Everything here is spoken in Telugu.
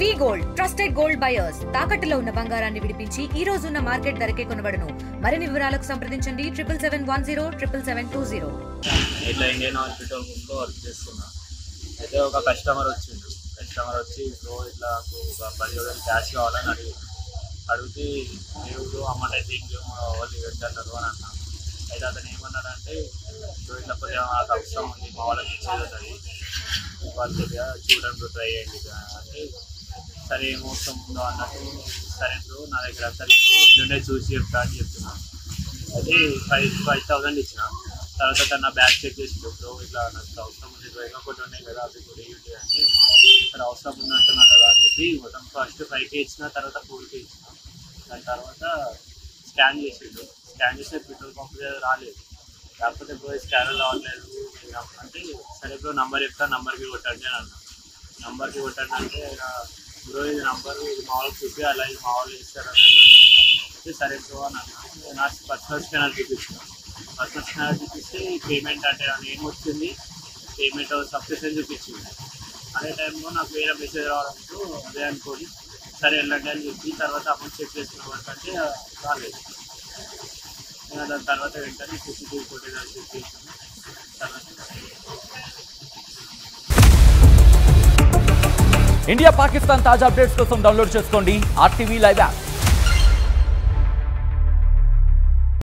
వి గోల్డ్ ట్రస్టెడ్ గోల్డ్ బయర్స్ తాకట్టులో ఉన్న బంగారాన్ని విడిపించి ఈ రోజు ఉన్న మార్కెట్ ధరకే కొనబడును. మరిన్ని వివరాలకు సంప్రదించండి 7710 ఇట్లా ఇండియన్ ఆయిల్ పెట్రోల్ పంప్లో వర్క్ చేస్తున్నా. అయితే ఒక కస్టమర్ వచ్చి సో ఇట్లా ఒక 10,000 క్యాష్ కావాలని అడిగితే మీరు అమౌంట్ అయితే ఇంకేం వాళ్ళు ఇవ్వద్దన్నారు అని అన్నా. అయితే అతను ఏమన్నాడంటే సో ఇట్లా కొద్దిగా నాకు అవసరం ఉంది, మా వాళ్ళకి ఇచ్చేది ఉన్నది, వాళ్ళ కొద్దిగా చూడడానికి ట్రై చేయండి అంటే సరే ఏం అవసరం ఉందో అన్నట్టు సరే బ్రో నా దగ్గర అసలు నుండే చూసి చెప్తా అని చెప్తున్నాను. అయితే 5,000 ఇచ్చిన తర్వాత తన నా బ్యాగ్ చెక్ చేసి బ్రో ఇట్లా నాకు అవసరం ఉంది, డ్రైవర్ ఒకటి ఉన్నాయి కదా అవి కూడా ఏంటి అంటే ఇక్కడ అవసరం ఉన్నట్టున్నా కదా అని చెప్పి మొత్తం ఫస్ట్ 5K ఇచ్చిన, తర్వాత 4K ఇచ్చిన. దాని తర్వాత స్కాన్ చేసే పెట్రోల్ పంప్ రాలేదు. లేకపోతే బ్రో స్కానర్ రావట్లేదు అంటే సరే బ్రో నంబర్ చెప్తా, నంబర్కి కొట్టండి అని అన్నా. నంబర్కి కొట్టండి అంటే బ్రో ఇది నంబరు, ఇది మా వాళ్ళకి చూపి అలా ఇది మా వాళ్ళు ఇస్తారని అంటే సరే బ్రో అని అన్నా. నాకు పర్సనల్ స్కానర్ చూపిస్తే పేమెంట్ అంటే ఏం వచ్చింది, పేమెంట్ సబ్స్క్రిప్షన్ చూపించింది. అదే టైంలో నాకు వేరే మెసేజ్ రావడంతో అదే అనుకోని సరే వెళ్ళండి అని చెప్పి తర్వాత అమౌంట్ చెక్ చేసుకున్న అంటే రాలేదు. దాని తర్వాత వెంటనే CCTV ఫుటేజ్ అని చెక్ చేసాను. ఇండియా పాకిస్తాన్ తాజా అప్డేట్స్ కోసం డౌన్లోడ్ చేసుకోండి RTV లైవ్ యాప్.